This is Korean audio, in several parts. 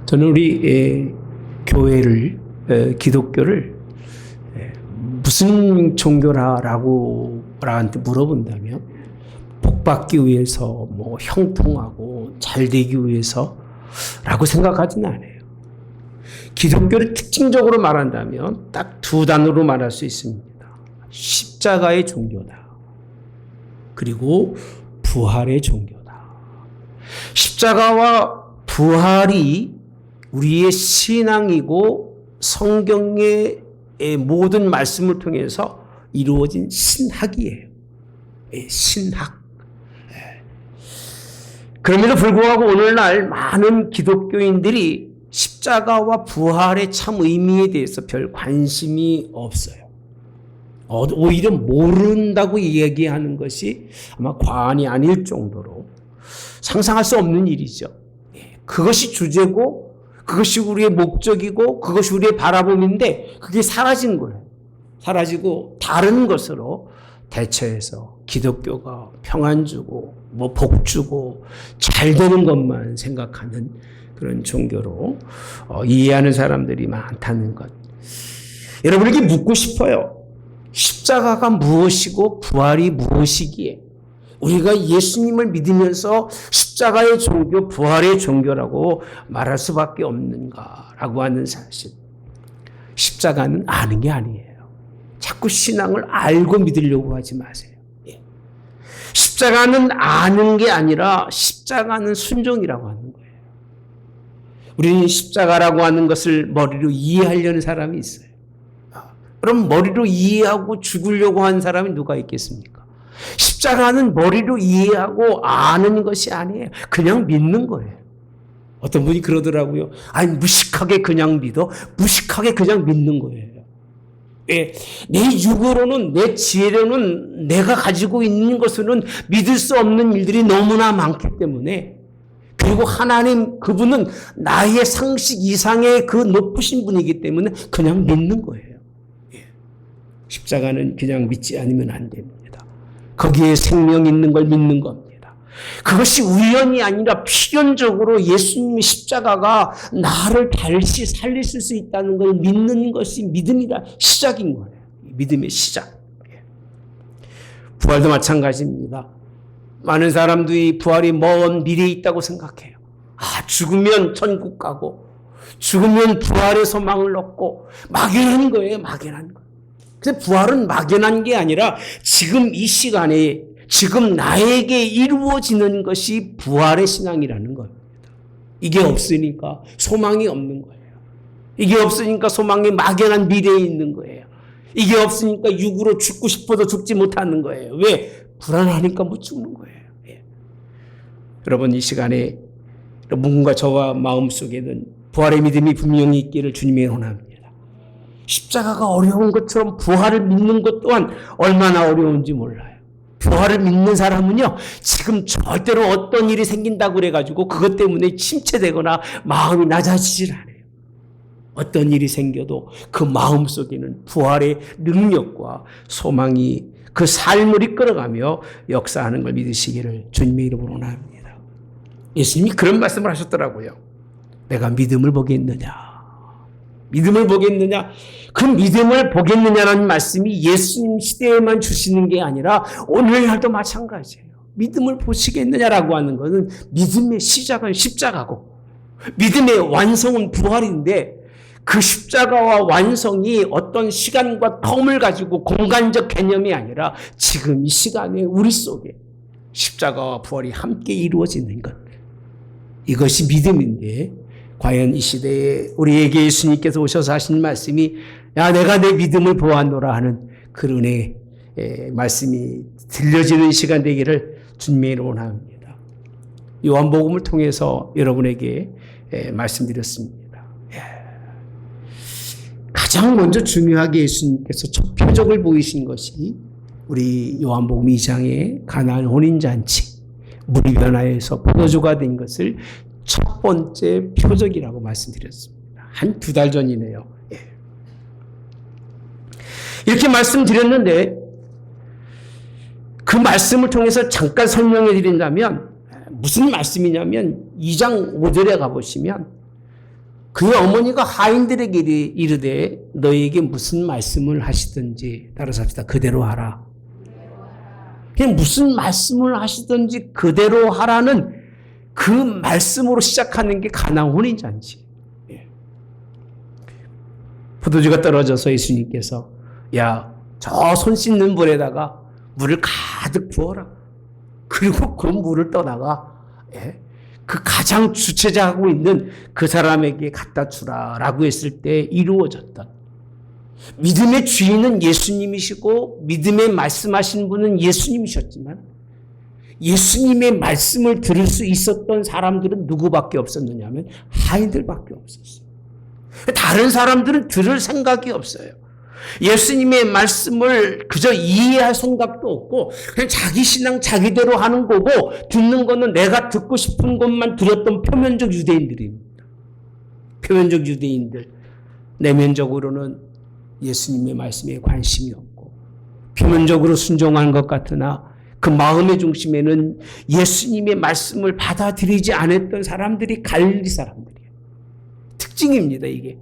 저는 우리 교회를, 기독교를 무슨 종교라고 나한테 물어본다면 복받기 위해서, 형통하고 잘 되기 위해서라고 생각하지는 않아요. 기독교를 특징적으로 말한다면 딱 두 단어로 말할 수 있습니다. 십자가의 종교다. 그리고 부활의 종교다. 십자가와 부활이 우리의 신앙이고 성경의 모든 말씀을 통해서 이루어진 신학이에요. 신학. 그럼에도 불구하고 오늘날 많은 기독교인들이 십자가와 부활의 참 의미에 대해서 별 관심이 없어요. 오히려 모른다고 얘기하는 것이 아마 과언이 아닐 정도로 상상할 수 없는 일이죠. 그것이 주제고, 그것이 우리의 목적이고, 그것이 우리의 바라봄인데 그게 사라진 거예요. 사라지고 다른 것으로 대체해서 기독교가 평안 주고 복 주고 잘 되는 것만 생각하는 그런 종교로 이해하는 사람들이 많다는 것. 여러분에게 묻고 싶어요. 십자가가 무엇이고 부활이 무엇이기에 우리가 예수님을 믿으면서 십자가의 종교, 부활의 종교라고 말할 수밖에 없는가라고 하는 사실. 십자가는 아는 게 아니에요. 자꾸 신앙을 알고 믿으려고 하지 마세요. 십자가는 아는 게 아니라 십자가는 순종이라고 하는 거예요. 우리는 십자가라고 하는 것을 머리로 이해하려는 사람이 있어요. 그럼 머리로 이해하고 죽으려고 하는 사람이 누가 있겠습니까? 십자가는 머리로 이해하고 아는 것이 아니에요. 그냥 믿는 거예요. 어떤 분이 그러더라고요. 아니, 무식하게 그냥 믿어? 무식하게 그냥 믿는 거예요. 내 육으로는, 내 지혜로는, 내가 가지고 있는 것으로는 믿을 수 없는 일들이 너무나 많기 때문에, 그리고 하나님, 그분은 나의 상식 이상의 그 높으신 분이기 때문에 그냥 믿는 거예요. 십자가는 그냥 믿지 않으면 안 됩니다. 거기에 생명 있는 걸 믿는 겁니다. 그것이 우연이 아니라 필연적으로 예수님의 십자가가 나를 다시 살리실 수 있다는 걸 믿는 것이 믿음이다. 시작인 거예요. 믿음의 시작. 부활도 마찬가지입니다. 많은 사람들이 부활이 먼 미래에 있다고 생각해요. 죽으면 천국 가고 죽으면 부활의 소망을 얻고 막연한 거예요. 막연한 거. 근데 부활은 막연한 게 아니라 지금 이 시간에 지금 나에게 이루어지는 것이 부활의 신앙이라는 겁니다. 이게 없으니까 소망이 없는 거예요. 이게 없으니까 소망이 막연한 미래에 있는 거예요. 이게 없으니까 육으로 죽고 싶어도 죽지 못하는 거예요. 왜? 불안하니까 못 죽는 거예요. 여러분, 이 시간에 누군가 저와 마음속에는 부활의 믿음이 분명히 있기를 주님의 원합니다. 십자가가 어려운 것처럼 부활을 믿는 것 또한 얼마나 어려운지 몰라요. 부활을 믿는 사람은요, 지금 절대로 어떤 일이 생긴다고 그래가지고 그것 때문에 침체되거나 마음이 낮아지질 않아요. 어떤 일이 생겨도 그 마음 속에는 부활의 능력과 소망이 그 삶을 이끌어가며 역사하는 걸 믿으시기를 주님의 이름으로 원합니다. 예수님이 그런 말씀을 하셨더라고요. 내가 믿음을 보겠느냐. 믿음을 보겠느냐? 그 믿음을 보겠느냐라는 말씀이 예수님 시대에만 주시는 게 아니라 오늘날도 마찬가지예요. 믿음을 보시겠느냐라고 하는 것은 믿음의 시작은 십자가고 믿음의 완성은 부활인데 그 십자가와 완성이 어떤 시간과 텀을 가지고 공간적 개념이 아니라 지금 이 시간에 우리 속에 십자가와 부활이 함께 이루어지는 것. 이것이 믿음인데 과연 이 시대에 우리에게 예수님께서 오셔서 하신 말씀이 내가 내 믿음을 보았노라 하는 그 은혜의 말씀이 들려지는 시간 되기를 주님의 이름으로 원합니다. 요한복음을 통해서 여러분에게 말씀드렸습니다. 가장 먼저 중요하게 예수님께서 첫 표적을 보이신 것이 우리 요한복음 2장의 가나안 혼인잔치, 물이 변화해서 포도주가 된 것을 첫 번째 표적이라고 말씀드렸습니다. 한 2달 전이네요. 이렇게 말씀드렸는데 그 말씀을 통해서 잠깐 설명해 드린다면 무슨 말씀이냐면 2장 5절에 가보시면 그의 어머니가 하인들에게 이르되 너희에게 무슨 말씀을 하시든지 따라서 합시다. 그대로 하라. 그냥 무슨 말씀을 하시든지 그대로 하라는 그 말씀으로 시작하는 게 가나안 혼인잔치. 포도주가 떨어져서 예수님께서 야, 저 손 씻는 물에다가 물을 가득 부어라. 그리고 그 물을 떠다가 그 가장 주체자하고 있는 그 사람에게 갖다 주라라고 했을 때 이루어졌던 믿음의 주인은 예수님이시고 믿음의 말씀하신 분은 예수님이셨지만 예수님의 말씀을 들을 수 있었던 사람들은 누구밖에 없었느냐면 하인들밖에 없었어요. 다른 사람들은 들을 생각이 없어요. 예수님의 말씀을 그저 이해할 생각도 없고 그냥 자기 신앙 자기대로 하는 거고 듣는 거는 내가 듣고 싶은 것만 들었던 표면적 유대인들입니다. 표면적 유대인들. 내면적으로는 예수님의 말씀에 관심이 없고 표면적으로 순종한 것 같으나 그 마음의 중심에는 예수님의 말씀을 받아들이지 않았던 사람들이 갈릴리 사람들이에요. 특징입니다, 이게.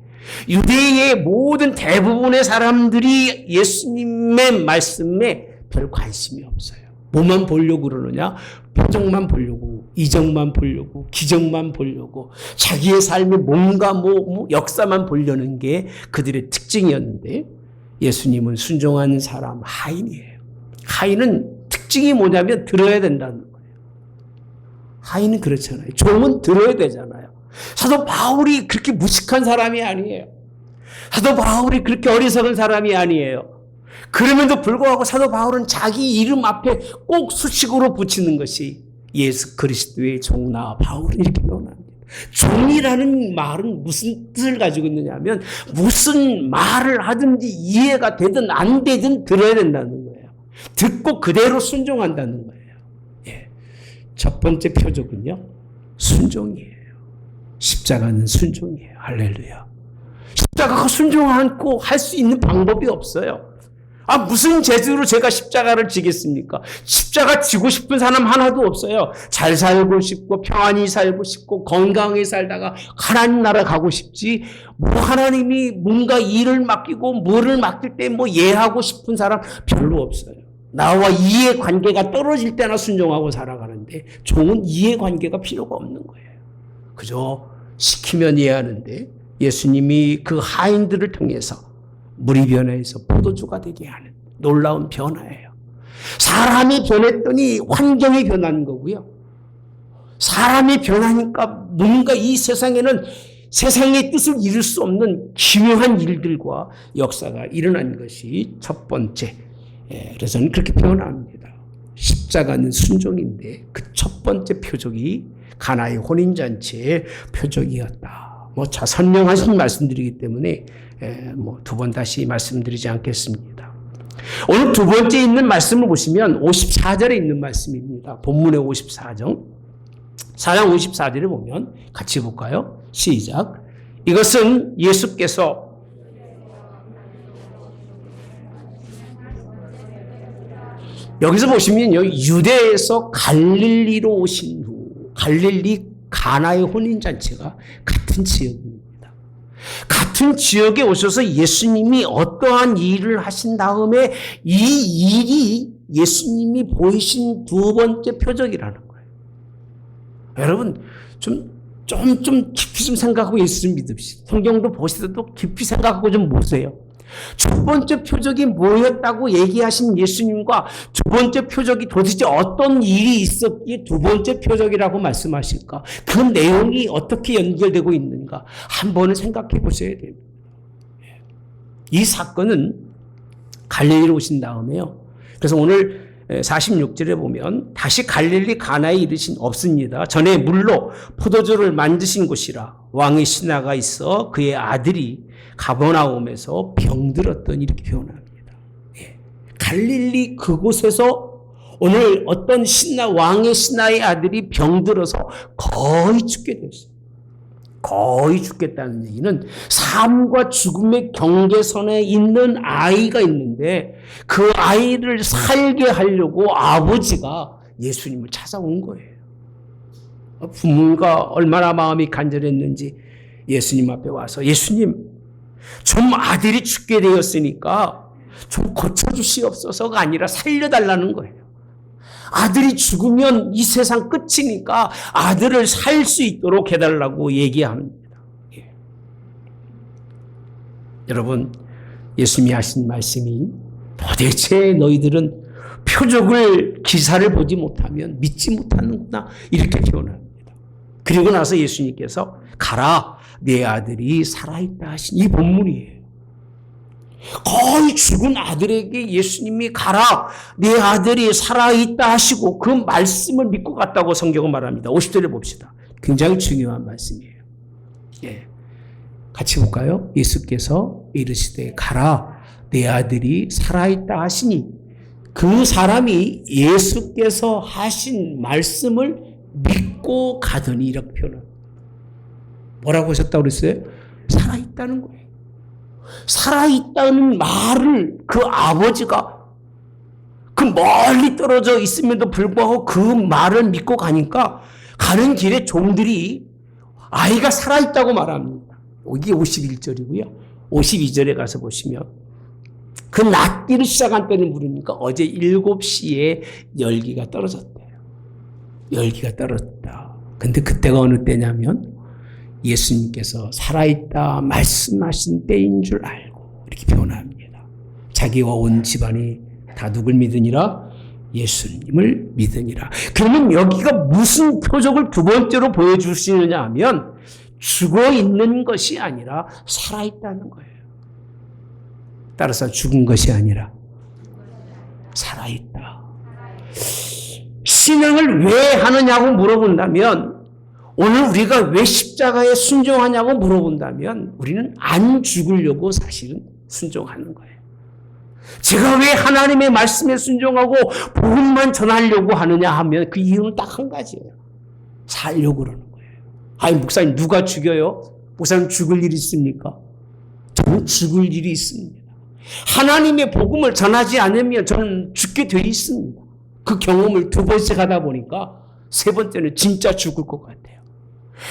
유대의 모든 대부분의 사람들이 예수님의 말씀에 별 관심이 없어요. 뭐만 보려고 그러느냐? 표정만 보려고, 이정만 보려고, 기적만 보려고, 자기의 삶의 뭔가 역사만 보려는 게 그들의 특징이었는데 예수님은 순종하는 사람, 하인이에요. 하인은 특징이 뭐냐면 들어야 된다는 거예요. 하인은 그렇잖아요. 종은 들어야 되잖아요. 사도 바울이 그렇게 무식한 사람이 아니에요. 사도 바울이 그렇게 어리석은 사람이 아니에요. 그럼에도 불구하고 사도 바울은 자기 이름 앞에 꼭 수식으로 붙이는 것이 예수 그리스도의 종나 바울은 이렇게 표현합니다. 종이라는 말은 무슨 뜻을 가지고 있느냐 하면 무슨 말을 하든지 이해가 되든 안 되든 들어야 된다는 거예요. 듣고 그대로 순종한다는 거예요. 첫 번째 표적은요, 순종이에요. 십자가는 순종이에요. 할렐루야. 십자가가 순종 않고 할 수 있는 방법이 없어요. 무슨 재주로 제가 십자가를 지겠습니까? 십자가 지고 싶은 사람 하나도 없어요. 잘 살고 싶고 평안히 살고 싶고 건강히 살다가 하나님 나라 가고 싶지 하나님이 뭔가 일을 맡기고 뭐를 맡길 때 예하고 싶은 사람 별로 없어요. 나와 이해관계가 떨어질 때나 순종하고 살아가는데 종은 이해관계가 필요가 없는 거예요. 그저 시키면 이해하는데 예수님이 그 하인들을 통해서 물이 변해서 포도주가 되게 하는 놀라운 변화예요. 사람이 변했더니 환경이 변하는 거고요. 사람이 변하니까 뭔가 이 세상에는 세상의 뜻을 이룰 수 없는 기묘한 일들과 역사가 일어난 것이 첫 번째. 그래서 저는 그렇게 표현합니다. 십자가는 순종인데 그 첫 번째 표적이 가나의 혼인잔치의 표적이었다. 자, 선명하신 말씀드리기 때문에 두 번 다시 말씀드리지 않겠습니다. 오늘 두 번째 있는 말씀을 보시면 54절에 있는 말씀입니다. 본문의 54장. 4장 54절에 보면 같이 볼까요? 시작. 이것은 예수께서 여기서 보시면요, 유대에서 갈릴리로 오신 후 갈릴리 가나의 혼인잔치가 같은 지역입니다. 같은 지역에 오셔서 예수님이 어떠한 일을 하신 다음에 이 일이 예수님이 보이신 두 번째 표적이라는 거예요. 여러분 좀 깊이 좀 생각하고 예수를 믿읍시다. 성경도 보시더라도 깊이 생각하고 좀 보세요. 첫 번째 표적이 뭐였다고 얘기하신 예수님과 두 번째 표적이 도대체 어떤 일이 있었기에 두 번째 표적이라고 말씀하실까? 그 내용이 어떻게 연결되고 있는가? 한 번은 생각해 보셔야 됩니다. 이 사건은 갈릴리로 오신 다음에요. 그래서 오늘 46절에 보면 다시 갈릴리 가나에 이르신 없습니다. 전에 물로 포도주를 만드신 곳이라 왕의 신하가 있어 그의 아들이 가버나움에서 병들었더니 이렇게 표현합니다. 갈릴리 그곳에서 오늘 어떤 왕의 신하의 아들이 병들어서 거의 죽게 됐어요. 거의 죽겠다는 얘기는 삶과 죽음의 경계선에 있는 아이가 있는데 그 아이를 살게 하려고 아버지가 예수님을 찾아온 거예요. 부모가 얼마나 마음이 간절했는지 예수님 앞에 와서 예수님, 좀 아들이 죽게 되었으니까 좀 고쳐주시옵소서가 아니라 살려달라는 거예요. 아들이 죽으면 이 세상 끝이니까 아들을 살 수 있도록 해달라고 얘기합니다. 예. 여러분, 예수님이 하신 말씀이 도대체 너희들은 표적을 기사를 보지 못하면 믿지 못하는구나 이렇게 표현합니다. 그리고 나서 예수님께서 가라 내 아들이 살아있다 하신 이 본문이에요. 거의 죽은 아들에게 예수님이 가라 내 아들이 살아있다 하시고 그 말씀을 믿고 갔다고 성경은 말합니다. 50절에 봅시다. 굉장히 중요한 말씀이에요. 예. 같이 볼까요? 예수께서 이르시되 가라 내 아들이 살아있다 하시니 그 사람이 예수께서 하신 말씀을 믿고 가더니 이렇게 표현합니다. 뭐라고 하셨다고 그랬어요? 살아있다는 거예요. 살아있다는 말을 그 아버지가 그 멀리 떨어져 있음에도 불구하고 그 말을 믿고 가니까 가는 길에 종들이 아이가 살아있다고 말합니다. 이게 51절이고요. 52절에 가서 보시면 그 낫기를 시작한 때는 물으니까 어제 7시에 열기가 떨어졌대요. 열기가 떨어졌다. 근데 그때가 어느 때냐면 예수님께서 살아있다 말씀하신 때인 줄 알고 이렇게 표현합니다. 자기와 온 집안이 다 누굴 믿으니라? 예수님을 믿으니라. 그러면 여기가 무슨 표적을 두 번째로 보여주시느냐 하면 죽어 있는 것이 아니라 살아있다는 거예요. 따라서 죽은 것이 아니라 살아있다. 신앙을 왜 하느냐고 물어본다면 오늘 우리가 왜 십자가에 순종하냐고 물어본다면 우리는 안 죽으려고 사실은 순종하는 거예요. 제가 왜 하나님의 말씀에 순종하고 복음만 전하려고 하느냐 하면 그 이유는 딱 한 가지예요. 살려고 그러는 거예요. 아니 목사님 누가 죽여요? 목사님 죽을 일이 있습니까? 저는 죽을 일이 있습니다. 하나님의 복음을 전하지 않으면 저는 죽게 돼 있습니다. 그 경험을 두 번씩 하다 보니까 세 번째는 진짜 죽을 것 같아요.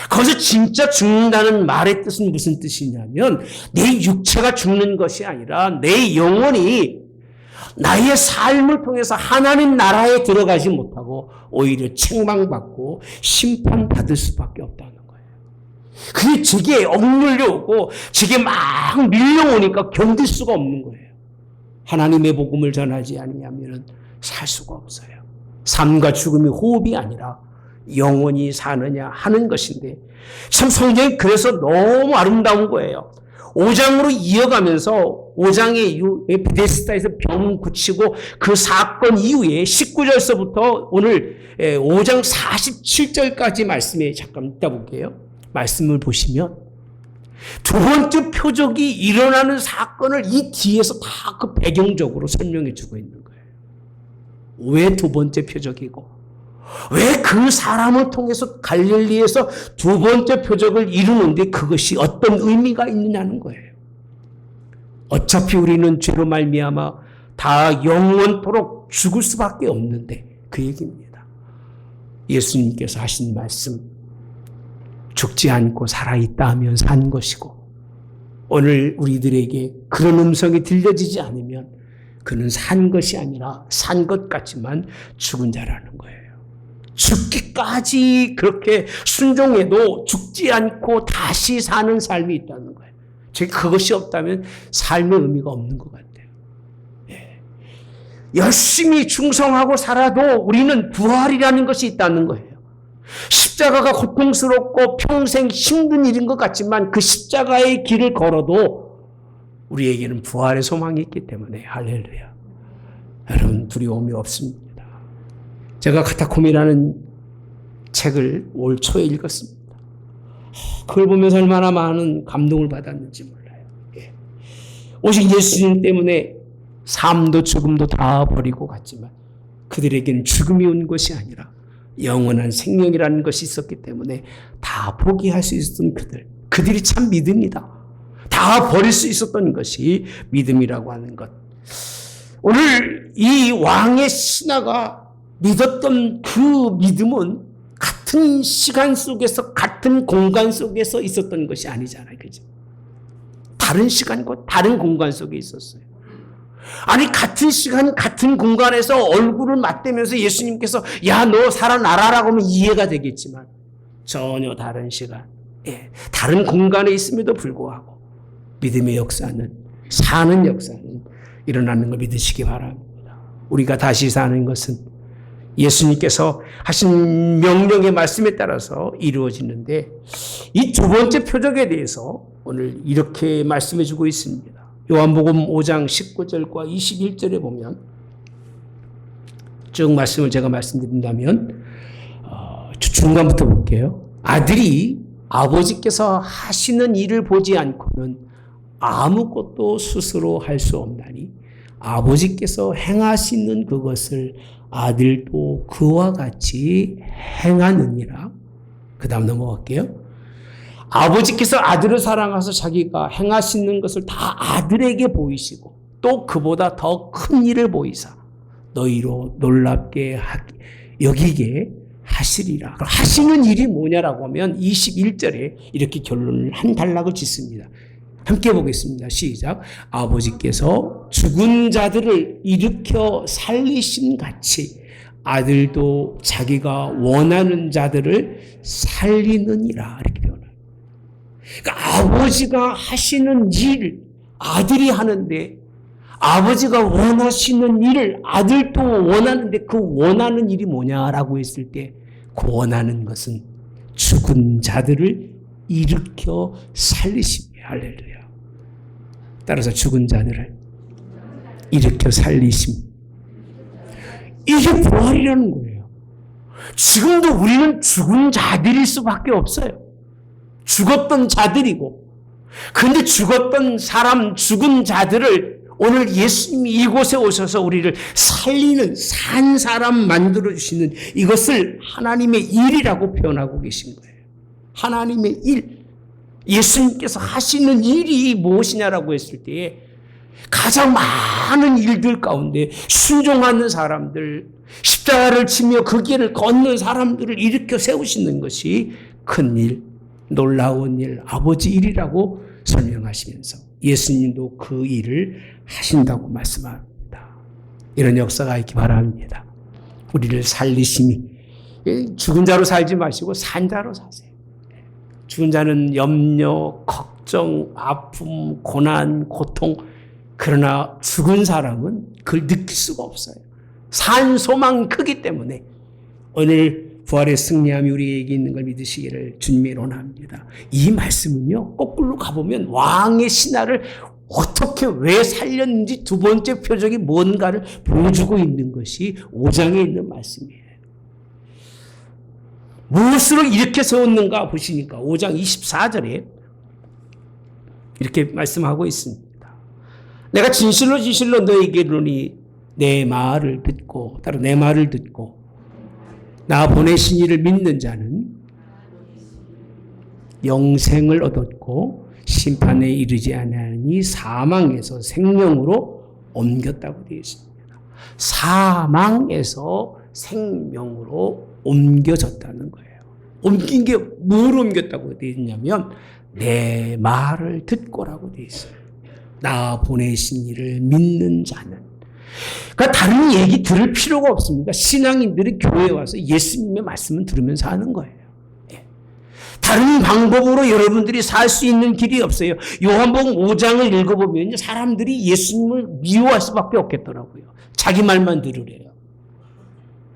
거기서 진짜 죽는다는 말의 뜻은 무슨 뜻이냐면 내 육체가 죽는 것이 아니라 내 영혼이 나의 삶을 통해서 하나님 나라에 들어가지 못하고 오히려 책망받고 심판받을 수밖에 없다는 거예요. 그게 제게 억눌려 오고 제게 막 밀려오니까 견딜 수가 없는 거예요. 하나님의 복음을 전하지 않으면 살 수가 없어요. 삶과 죽음이 호흡이 아니라 영원히 사느냐 하는 것인데 참 성경이 그래서 너무 아름다운 거예요. 5장으로 이어가면서 5장의 이후에 베데스다에서 병 고치고 그 사건 이후에 19절서부터 오늘 5장 47절까지 말씀에 잠깐 있다 볼게요. 말씀을 보시면 두 번째 표적이 일어나는 사건을 이 뒤에서 다 그 배경적으로 설명해 주고 있는 거예요. 왜 두 번째 표적이고 왜 그 사람을 통해서 갈릴리에서 두 번째 표적을 이루는데 그것이 어떤 의미가 있느냐는 거예요. 어차피 우리는 죄로 말미암아 다 영원토록 죽을 수밖에 없는데 그 얘기입니다. 예수님께서 하신 말씀 죽지 않고 살아있다 하면 산 것이고 오늘 우리들에게 그런 음성이 들려지지 않으면 그는 산 것이 아니라 산 것 같지만 죽은 자라는 거예요. 죽기까지 그렇게 순종해도 죽지 않고 다시 사는 삶이 있다는 거예요. 즉 그것이 없다면 삶의 의미가 없는 것 같아요. 예. 열심히 충성하고 살아도 우리는 부활이라는 것이 있다는 거예요. 십자가가 고통스럽고 평생 힘든 일인 것 같지만 그 십자가의 길을 걸어도 우리에게는 부활의 소망이 있기 때문에 할렐루야. 여러분 두려움이 없습니다. 제가 카타콤이라는 책을 올 초에 읽었습니다. 그걸 보면서 얼마나 많은 감동을 받았는지 몰라요. 예. 오직 예수님 때문에 삶도 죽음도 다 버리고 갔지만 그들에게는 죽음이 온 것이 아니라 영원한 생명이라는 것이 있었기 때문에 다 포기할 수 있었던 그들이 참 믿음이다. 다 버릴 수 있었던 것이 믿음이라고 하는 것. 오늘 이 왕의 신하가 믿었던 그 믿음은 같은 같은 시간 속에서 같은 공간 속에서 있었던 것이 아니잖아요. 그죠? 다른 시간과 다른 공간 속에 있었어요. 아니 같은 시간 같은 공간에서 얼굴을 맞대면서 예수님께서 야 너 살아나라라고 하면 이해가 되겠지만 전혀 다른 시간, 다른 공간에 있음에도 불구하고 믿음의 역사는 사는 역사는 일어나는 걸 믿으시기 바랍니다. 우리가 다시 사는 것은 예수님께서 하신 명령의 말씀에 따라서 이루어지는데 이 두 번째 표적에 대해서 오늘 이렇게 말씀해 주고 있습니다. 요한복음 5장 19절과 21절에 보면 쭉 말씀을 제가 말씀드린다면 중간부터 볼게요. 아들이 아버지께서 하시는 일을 보지 않고는 아무것도 스스로 할 수 없나니 아버지께서 행하시는 그것을 아들도 그와 같이 행하느니라. 그 다음 넘어갈게요. 아버지께서 아들을 사랑하셔서 자기가 행하시는 것을 다 아들에게 보이시고 또 그보다 더 큰 일을 보이사 너희로 놀랍게 여기게 하시리라. 하시는 일이 뭐냐라고 하면 21절에 이렇게 결론을 한 단락을 짓습니다. 함께 보겠습니다. 시작. 아버지께서 죽은 자들을 일으켜 살리신 같이 아들도 자기가 원하는 자들을 살리느니라. 이렇게 표현합니다. 그러니까 아버지가 하시는 일을 아들이 하는데 아버지가 원하시는 일을 아들도 원하는데 그 원하는 일이 뭐냐라고 했을 때 그 원하는 것은 죽은 자들을 일으켜 살리십니다. 할렐루야. 따라서 죽은 자들을 일으켜 살리심. 이게 부활이라는 거예요. 지금도 우리는 죽은 자들일 수밖에 없어요. 죽었던 자들이고 그런데 죽었던 사람 죽은 자들을 오늘 예수님이 이곳에 오셔서 우리를 살리는 산 사람 만들어주시는 이것을 하나님의 일이라고 표현하고 계신 거예요. 하나님의 일. 예수님께서 하시는 일이 무엇이냐라고 했을 때에 가장 많은 일들 가운데 순종하는 사람들, 십자가를 치며 그 길을 걷는 사람들을 일으켜 세우시는 것이 큰 일, 놀라운 일, 아버지 일이라고 설명하시면서 예수님도 그 일을 하신다고 말씀합니다. 이런 역사가 있기 바랍니다. 우리를 살리심이 죽은 자로 살지 마시고 산 자로 사세요. 죽은 자는 염려, 걱정, 아픔, 고난, 고통. 그러나 죽은 사람은 그걸 느낄 수가 없어요. 산 소망이 크기 때문에 오늘 부활의 승리함이 우리에게 있는 걸 믿으시기를 주님이 원합니다. 이 말씀은요, 거꾸로 가보면 왕의 신하를 어떻게 왜 살렸는지 두 번째 표적이 뭔가를 보여주고 있는 것이 5장에 있는 말씀이에요. 무엇으로 이렇게 세웠는가 보시니까 5장 24절에 이렇게 말씀하고 있습니다. 내가 진실로 너에게 이르노니 내 말을 듣고 따로 내 말을 듣고 나 보내신 이를 믿는 자는 영생을 얻었고 심판에 이르지 아니하니 사망에서 생명으로 옮겼다고 되어 있습니다. 사망에서 생명으로 옮겨졌다는 거예요. 옮긴 게 뭘 옮겼다고 되어 있냐면 내 말을 듣고라고 되어 있어요. 나 보내신 이를 믿는 자는. 그러니까 다른 얘기 들을 필요가 없습니다. 신앙인들이 교회에 와서 예수님의 말씀을 들으면서 하는 거예요. 다른 방법으로 여러분들이 살 수 있는 길이 없어요. 요한복음 5장을 읽어보면 사람들이 예수님을 미워할 수밖에 없겠더라고요. 자기 말만 들으래요.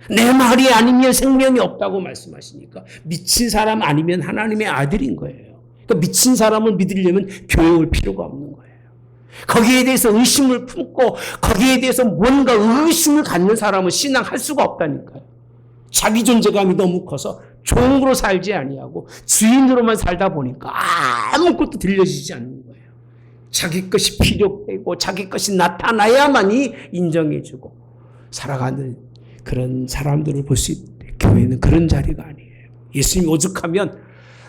내 말이 아니면 생명이 없다고 말씀하시니까 미친 사람 아니면 하나님의 아들인 거예요. 그러니까 미친 사람을 믿으려면 교회 올 필요가 없는 거예요. 거기에 대해서 의심을 품고 거기에 대해서 뭔가 의심을 갖는 사람은 신앙할 수가 없다니까요. 자기 존재감이 너무 커서 종으로 살지 아니하고 주인으로만 살다 보니까 아무것도 들려지지 않는 거예요. 자기 것이 필요되고 자기 것이 나타나야만이 인정해주고 살아가는 그런 사람들을 볼 수 있는데 교회는 그런 자리가 아니에요. 예수님 오죽하면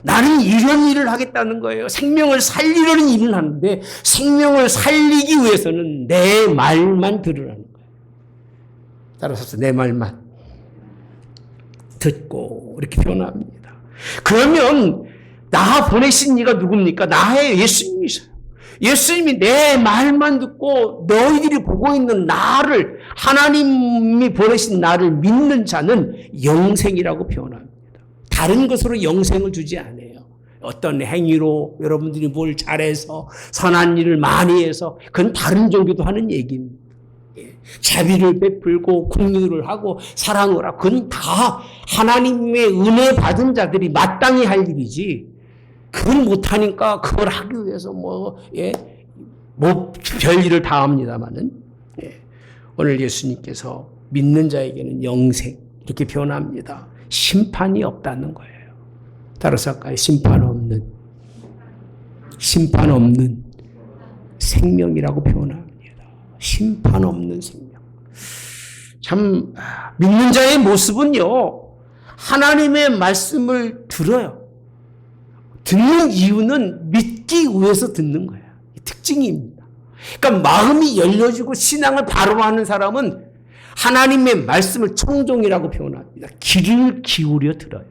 나는 이런 일을 하겠다는 거예요. 생명을 살리려는 일을 하는데 생명을 살리기 위해서는 내 말만 들으라는 거예요. 따라서 내 말만. 듣고 이렇게 표현합니다. 그러면 나 보내신 이가 누굽니까? 나의 예수님이세요. 예수님이 내 말만 듣고 너희들이 보고 있는 나를, 하나님이 보내신 나를 믿는 자는 영생이라고 표현합니다. 다른 것으로 영생을 주지 않아요. 어떤 행위로 여러분들이 뭘 잘해서 선한 일을 많이 해서 그건 다른 종교도 하는 얘기입니다. 자비를 베풀고 긍휼을 하고 사랑을 하고 그건 다 하나님의 은혜 받은 자들이 마땅히 할 일이지, 그걸 못하니까 그걸 하기 위해서 별일을 다 합니다만은, 오늘 예수님께서 믿는 자에게는 영생 이렇게 표현합니다. 심판이 없다는 거예요. 따라서 아까 심판 없는 생명이라고 표현합니다. 심판 없는 생명. 참 믿는 자의 모습은요, 하나님의 말씀을 들어요. 듣는 이유는 믿기 위해서 듣는 거예요. 특징입니다. 그러니까 마음이 열려지고 신앙을 바로 하는 사람은 하나님의 말씀을 청종이라고 표현합니다. 귀를 기울여 들어요.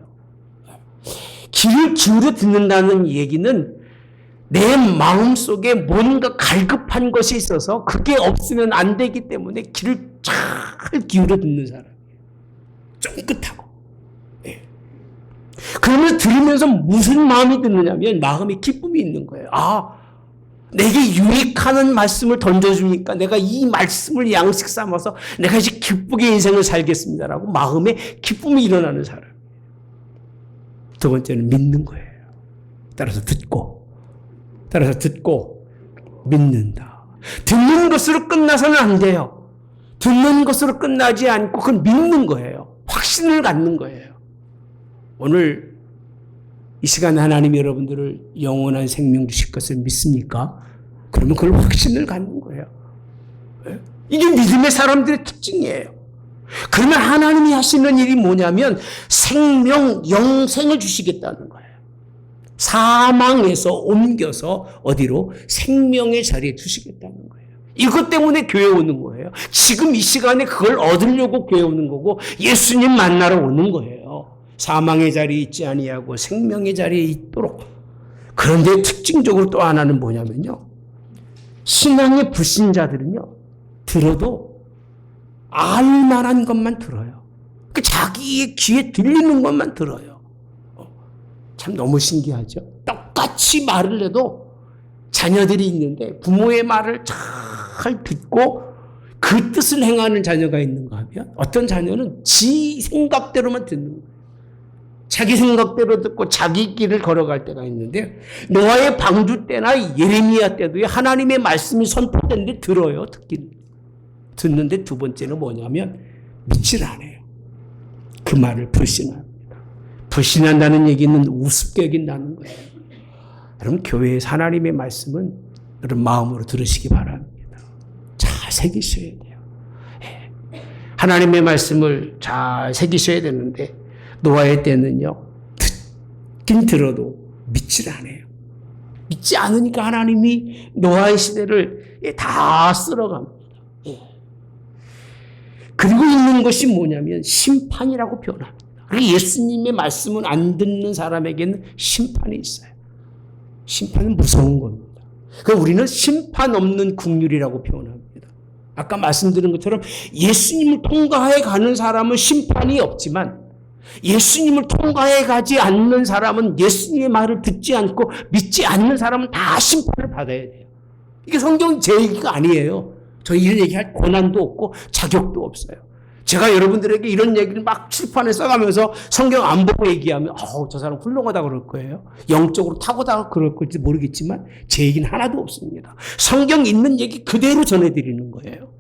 귀를 기울여 듣는다는 얘기는 내 마음속에 뭔가 갈급한 것이 있어서 그게 없으면 안 되기 때문에 귀를 잘 기울여 듣는 사람이에요. 쫑긋하고. 그러면 들으면서 무슨 마음이 드느냐면 마음에 기쁨이 있는 거예요. 내게 유익하는 말씀을 던져주니까 내가 이 말씀을 양식 삼아서 내가 이제 기쁘게 인생을 살겠습니다라고 마음에 기쁨이 일어나는 사람. 두 번째는 믿는 거예요. 따라서 듣고 믿는다. 듣는 것으로 끝나서는 안 돼요. 듣는 것으로 끝나지 않고 그건 믿는 거예요. 확신을 갖는 거예요. 오늘 이 시간에 하나님이 여러분들을 영원한 생명 주실 것을 믿습니까? 그러면 그걸 확신을 갖는 거예요. 이게 믿음의 사람들의 특징이에요. 그러면 하나님이 하시는 일이 뭐냐면 생명, 영생을 주시겠다는 거예요. 사망에서 옮겨서 어디로? 생명의 자리에 두시겠다는 거예요. 이것 때문에 교회 오는 거예요. 지금 이 시간에 그걸 얻으려고 교회 오는 거고 예수님 만나러 오는 거예요. 사망의 자리에 있지 아니하고 생명의 자리에 있도록. 그런데 특징적으로 또 하나는 뭐냐면요, 신앙의 불신자들은요 들어도 알만한 것만 들어요. 자기의 귀에 들리는 것만 들어요. 참 너무 신기하죠. 똑같이 말을 해도 자녀들이 있는데 부모의 말을 잘 듣고 그 뜻을 행하는 자녀가 있는가 하면 어떤 자녀는 지 생각대로만 듣는 거예요. 자기 생각대로 듣고 자기 길을 걸어갈 때가 있는데, 노아의 방주 때나 예레미야 때도 하나님의 말씀이 선포되는데 들어요. 듣는데 두 번째는 뭐냐면 믿질 않아요. 그 말을 불신합니다. 불신한다는 얘기는 우습게 여긴다는 거예요. 여러분, 교회에서 하나님의 말씀은 여러분 마음으로 들으시기 바랍니다. 잘 새기셔야 돼요. 하나님의 말씀을 잘 새기셔야 되는데 노아의 때는요, 듣긴 들어도 믿질 않아요. 믿지 않으니까 하나님이 노아의 시대를 다 쓸어갑니다. 그리고 있는 것이 뭐냐면 심판이라고 표현합니다. 예수님의 말씀은 안 듣는 사람에게는 심판이 있어요. 심판은 무서운 겁니다. 그러니까 우리는 심판 없는 긍휼이라고 표현합니다. 아까 말씀드린 것처럼 예수님을 통과해 가는 사람은 심판이 없지만 예수님을 통과해 가지 않는 사람은, 예수님의 말을 듣지 않고 믿지 않는 사람은 다 심판을 받아야 돼요. 이게 성경 제 얘기가 아니에요. 저 이런 얘기할 권한도 없고 자격도 없어요. 제가 여러분들에게 이런 얘기를 막 칠판에 써가면서 성경 안 보고 얘기하면 저 사람 훌륭하다 그럴 거예요. 영적으로 탁월하다 그럴 걸지 모르겠지만 제 얘기는 하나도 없습니다. 성경 있는 얘기 그대로 전해드리는 거예요.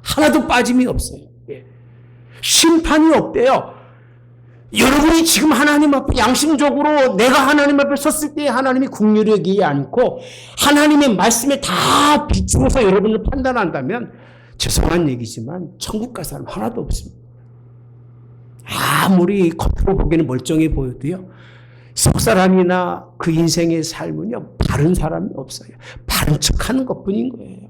하나도 빠짐이 없어요. 심판이 없대요. 여러분이 지금 하나님 앞에 양심적으로 내가 하나님 앞에 섰을 때 하나님이 긍휼히 여기지 않고 하나님의 말씀에 다 비추어서 여러분을 판단한다면 죄송한 얘기지만 천국 갈 사람 하나도 없습니다. 아무리 겉으로 보기에는 멀쩡해 보여도요, 속 사람이나 그 인생의 삶은요 바른 사람이 없어요. 바른 척하는 것뿐인 거예요.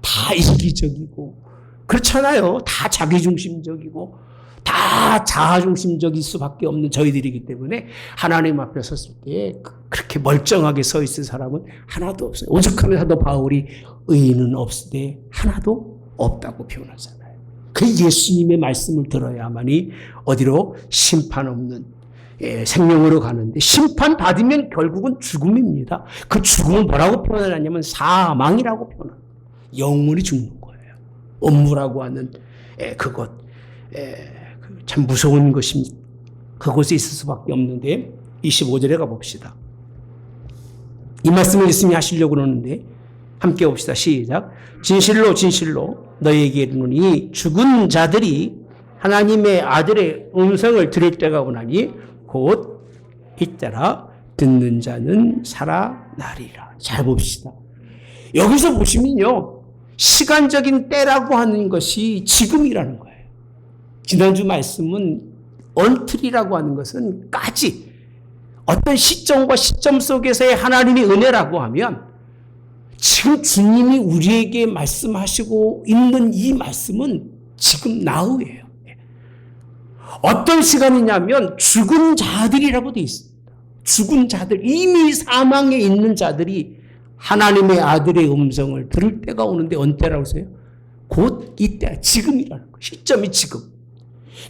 다 이기적이고 그렇잖아요. 다 자기중심적이고 다 자아중심적일 수밖에 없는 저희들이기 때문에 하나님 앞에 섰을 때 그렇게 멀쩡하게 서 있을 사람은 하나도 없어요. 오죽하면 사도 바울이 의인은 없으되 하나도 없다고 표현하잖아요. 그 예수님의 말씀을 들어야만이 어디로 심판 없는 생명으로 가는데, 심판 받으면 결국은 죽음입니다. 그 죽음을 뭐라고 표현하냐면 사망이라고 표현합니다. 영원히 죽는 거예요. 음부라고 하는 그것, 참 무서운 것입니다. 그곳에 있을 수밖에 없는데 25절에 가봅시다. 이 말씀을 예수님이 하시려고 그러는데 함께 봅시다. 시작. 진실로 진실로 너희에게 이르노니 죽은 자들이 하나님의 아들의 음성을 들을 때가 오나니 곧 이때라 듣는 자는 살아나리라. 잘 봅시다. 여기서 보시면요, 시간적인 때라고 하는 것이 지금이라는 거예요. 지난주 말씀은 언틀이라고 하는 것은 까지, 어떤 시점과 시점 속에서의 하나님의 은혜라고 하면 지금 주님이 우리에게 말씀하시고 있는 이 말씀은 지금 나우예요. 어떤 시간이냐면 죽은 자들이라고 되어 있습니다. 죽은 자들, 이미 사망에 있는 자들이 하나님의 아들의 음성을 들을 때가 오는데 언제라고 했어요? 곧 이때, 지금이라는 거예요. 시점이 지금.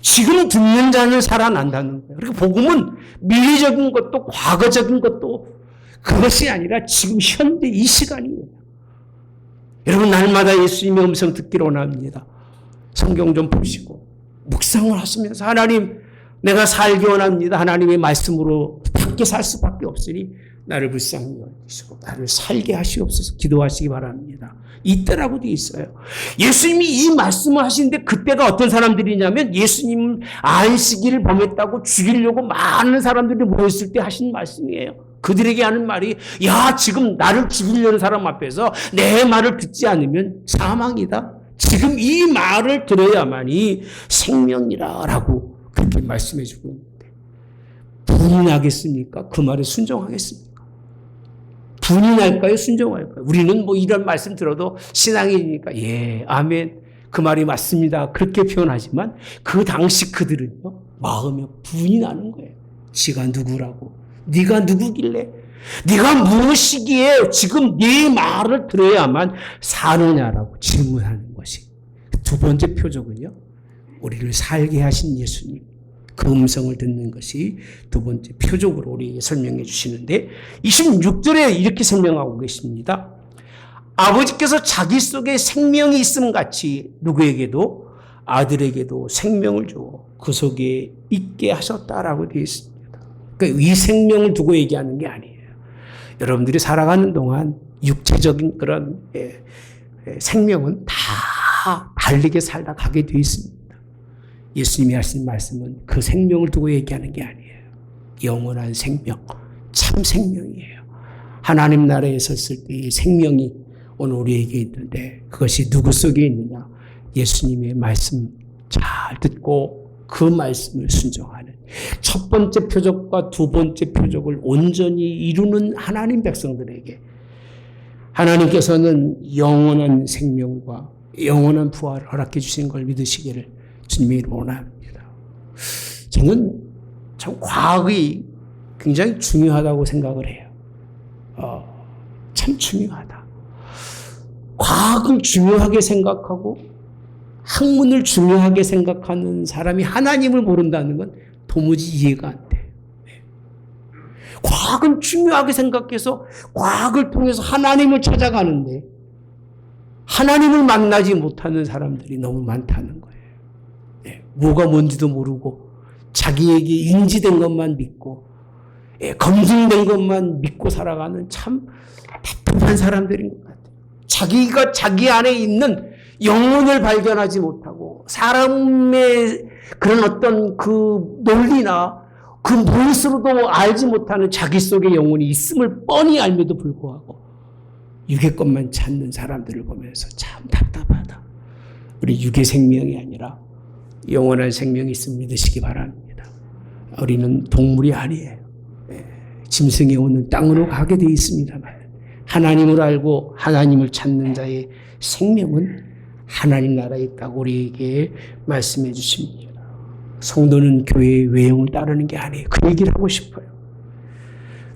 지금 듣는 자는 살아난다는 거예요. 그러니까 복음은 미래적인 것도 과거적인 것도 그것이 아니라 지금 현대 이 시간이에요. 여러분, 날마다 예수님의 음성 듣기를 원합니다. 성경 좀 보시고 묵상을 하시면서 하나님, 내가 살기 원합니다. 하나님의 말씀으로 밖에 살 수밖에 없으니 나를 불쌍히 여기시고 나를 살게 하시옵소서 기도하시기 바랍니다. 이때라고 되어 있어요. 예수님이 이 말씀을 하시는데 그때가 어떤 사람들이냐면 예수님 안식일을 범했다고 죽이려고 많은 사람들이 모였을 때 하신 말씀이에요. 그들에게 하는 말이, 야, 지금 나를 죽이려는 사람 앞에서 내 말을 듣지 않으면 사망이다. 지금 이 말을 들어야만이 생명이라 라고 그렇게 말씀해 주고 있는데 분이 나겠습니까? 그 말에 순종하겠습니까? 분이 날까요? 순종할까요? 우리는 뭐 이런 말씀 들어도 신앙이니까 예, 아멘, 그 말이 맞습니다, 그렇게 표현하지만 그 당시 그들은요, 마음에 분이 나는 거예요. 지가 누구라고, 네가 누구길래, 네가 무엇이기에 지금 네 말을 들어야만 사느냐라고 질문하는 것이 두 번째 표적은요, 우리를 살게 하신 예수님 그 음성을 듣는 것이 두 번째 표적으로 우리에게 설명해 주시는데 26절에 이렇게 설명하고 계십니다. 아버지께서 자기 속에 생명이 있음 같이 누구에게도 아들에게도 생명을 주어 그 속에 있게 하셨다라고 되어 있습니다. 그러니까 이 생명을 두고 얘기하는 게 아니에요. 여러분들이 살아가는 동안 육체적인 그런 생명은 다 달리게 살다 가게 되어 있습니다. 예수님이 하신 말씀은 그 생명을 두고 얘기하는 게 아니에요. 영원한 생명, 참 생명이에요. 하나님 나라에 섰을 때 이 생명이 오늘 우리에게 있는데 그것이 누구 속에 있느냐? 예수님의 말씀 잘 듣고 그 말씀을 순종하는 첫 번째 표적과 두 번째 표적을 온전히 이루는 하나님 백성들에게 하나님께서는 영원한 생명과 영원한 부활을 허락해 주신 걸 믿으시기를 주님이 원합니다. 저는 참 과학이 굉장히 중요하다고 생각을 해요. 참 중요하다. 과학을 중요하게 생각하고 학문을 중요하게 생각하는 사람이 하나님을 모른다는 건 도무지 이해가 안 돼요. 과학은 중요하게 생각해서 과학을 통해서 하나님을 찾아가는데 하나님을 만나지 못하는 사람들이 너무 많다는 거예요. 뭐가 뭔지도 모르고 자기에게 인지된 것만 믿고 검증된 것만 믿고 살아가는 참 답답한 사람들인 것 같아요. 자기가 자기 안에 있는 영혼을 발견하지 못하고 사람의 그런 어떤 그 논리나 그 무엇으로도 알지 못하는 자기 속에 영혼이 있음을 뻔히 알면도 불구하고 육의 것만 찾는 사람들을 보면서 참 답답하다. 우리 육의 생명이 아니라 영원한 생명이 있음을 믿으시기 바랍니다. 우리는 동물이 아니에요. 짐승이 오는 땅으로 가게 되어 있습니다만 하나님을 알고 하나님을 찾는 자의 생명은 하나님 나라에 있다고 우리에게 말씀해 주십니다. 성도는 교회의 외형을 따르는 게 아니에요. 그 얘기를 하고 싶어요.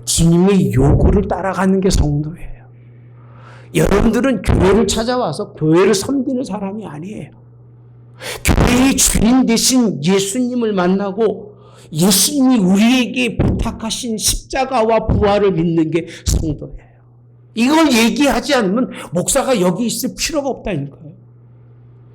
주님의 요구를 따라가는 게 성도예요. 여러분들은 교회를 찾아와서 교회를 섬기는 사람이 아니에요. 교회의 주인 되신 예수님을 만나고 예수님이 우리에게 부탁하신 십자가와 부활을 믿는 게 성도예요. 이걸 얘기하지 않으면 목사가 여기 있을 필요가 없다니까요.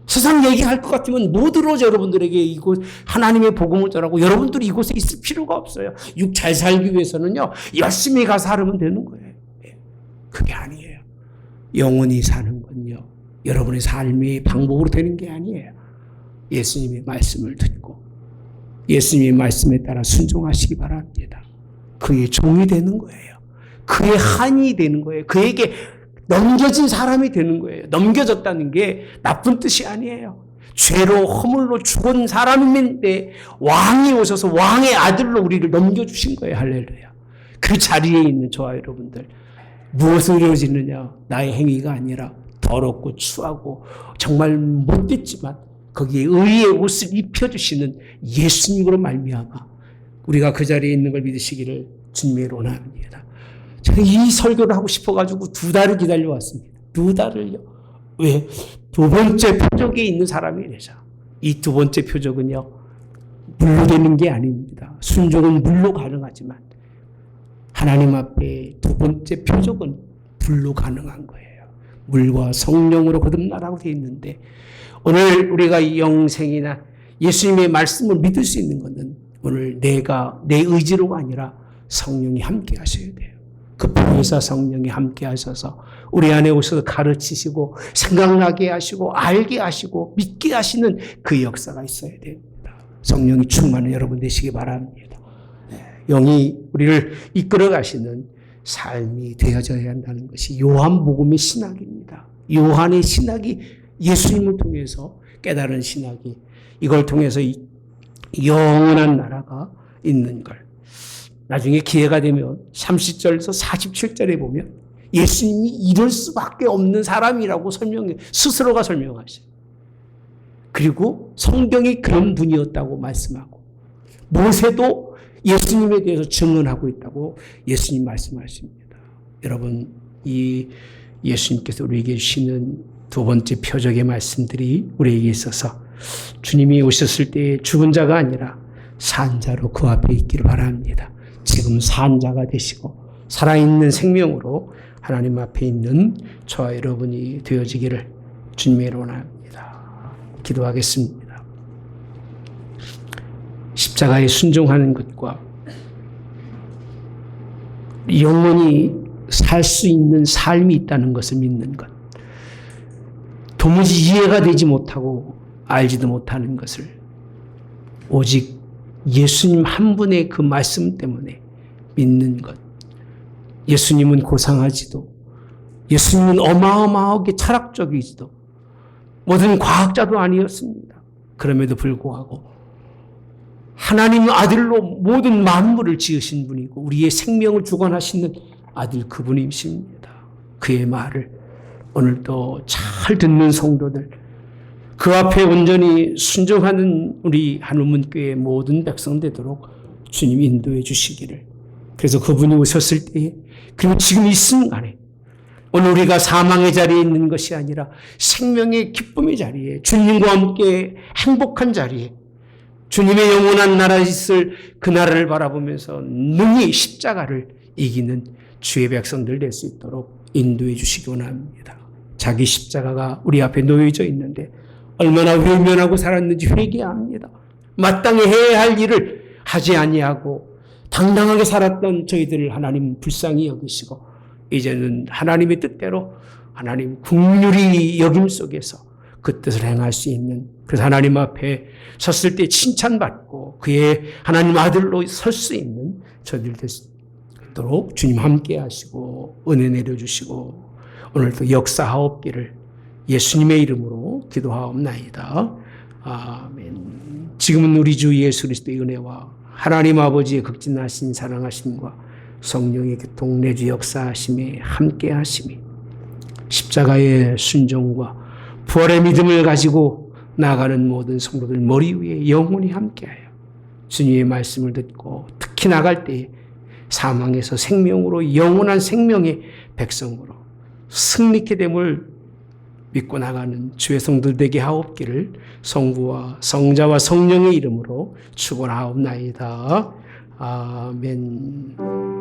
세상 얘기할 것 같으면 못 들어오죠. 여러분들에게 이곳 하나님의 복음을 전하고 여러분들이 이곳에 있을 필요가 없어요. 육 잘 살기 위해서는요, 열심히 가서 하면 되는 거예요. 그게 아니에요. 영원히 사는 건요, 여러분의 삶의 방법으로 되는 게 아니에요. 예수님의 말씀을 듣고 예수님의 말씀에 따라 순종하시기 바랍니다. 그의 종이 되는 거예요. 그의 한이 되는 거예요. 그에게 넘겨진 사람이 되는 거예요. 넘겨졌다는 게 나쁜 뜻이 아니에요. 죄로 허물로 죽은 사람인데 왕이 오셔서 왕의 아들로 우리를 넘겨주신 거예요. 할렐루야. 그 자리에 있는 저와 여러분들, 무엇을 이루어지느냐? 나의 행위가 아니라 더럽고 추하고 정말 못됐지만 거기에 의의 옷을 입혀주시는 예수님으로 말미암아 우리가 그 자리에 있는 걸 믿으시기를 주님의 원합니다. 제가 이 설교를 하고 싶어가지고 2달을 기다려왔습니다. 2달을요. 왜? 2번째 표적에 있는 사람이 되죠. 이 2번째 표적은요, 물로 되는 게 아닙니다. 순종은 물로 가능하지만 하나님 앞에 2번째 표적은 불로 가능한 거예요. 물과 성령으로 거듭나라고 되어 있는데, 오늘 우리가 이 영생이나 예수님의 말씀을 믿을 수 있는 것은 오늘 내가 내 의지로가 아니라 성령이 함께 하셔야 돼요. 그 보혜사 성령이 함께 하셔서 우리 안에 오셔서 가르치시고 생각나게 하시고 알게 하시고 믿게 하시는 그 역사가 있어야 됩니다. 성령이 충만한 여러분 되시기 바랍니다. 영이 우리를 이끌어 가시는 삶이 되어져야 한다는 것이 요한복음의 신학입니다. 요한의 신학이 예수님을 통해서 깨달은 신학이, 이걸 통해서 영원한 나라가 있는 걸, 나중에 기회가 되면 30절에서 47절에 보면 예수님이 이럴 수밖에 없는 사람이라고 스스로가 설명하셔요. 그리고 성경이 그런 분이었다고 말씀하고, 모세도 예수님에 대해서 증언하고 있다고 예수님 말씀하십니다. 여러분, 이 예수님께서 우리에게 주시는 2번째 표적의 말씀들이 우리에게 있어서 주님이 오셨을 때 죽은 자가 아니라 산 자로 그 앞에 있기를 바랍니다. 지금 산 자가 되시고 살아있는 생명으로 하나님 앞에 있는 저와 여러분이 되어지기를 주님의 원합니다. 기도하겠습니다. 십자가에 순종하는 것과 영원히 살 수 있는 삶이 있다는 것을 믿는 것, 도무지 이해가 되지 못하고 알지도 못하는 것을 오직 예수님 한 분의 그 말씀 때문에 믿는 것. 예수님은 고상하지도, 예수님은 어마어마하게 철학적이지도, 모든 과학자도 아니었습니다. 그럼에도 불구하고 하나님 아들로 모든 만물을 지으신 분이고 우리의 생명을 주관하시는 아들 그분이십니다. 그의 말을 오늘도 잘 듣는 성도들, 그 앞에 온전히 순종하는 우리 한우문교회 모든 백성 되도록 주님 인도해 주시기를. 그래서 그분이 오셨을 때에, 그리고 지금 이 순간에, 오늘 우리가 사망의 자리에 있는 것이 아니라 생명의 기쁨의 자리에, 주님과 함께 행복한 자리에, 주님의 영원한 나라에 있을 그 나라를 바라보면서 능히 십자가를 이기는 주의 백성들 될 수 있도록 인도해 주시기 원합니다. 자기 십자가가 우리 앞에 놓여져 있는데 얼마나 외면하고 살았는지 회개합니다. 마땅히 해야 할 일을 하지 아니하고 당당하게 살았던 저희들을 하나님 불쌍히 여기시고, 이제는 하나님의 뜻대로 하나님 긍휼히 여김 속에서 그 뜻을 행할 수 있는, 그래서 하나님 앞에 섰을 때 칭찬받고 그의 하나님 아들로 설 수 있는 저희들 되도록 주님 함께 하시고 은혜 내려주시고 오늘도 역사하옵기를 예수님의 이름으로 기도하옵나이다. 아멘. 지금은 우리 주 예수 그리스도의 은혜와 하나님 아버지의 극진하신 사랑하심과 성령의 교통 내주 역사하심에 함께 하심이, 십자가의 순종과 부활의 믿음을 가지고 나가는 모든 성도들 머리 위에 영원히 함께하여 주님의 말씀을 듣고 특히 나갈 때 사망에서 생명으로 영원한 생명의 백성으로 승리케 됨을 믿고 나가는 주의 성도들 되게 하옵기를 성부와 성자와 성령의 이름으로 축원하옵나이다. 아멘.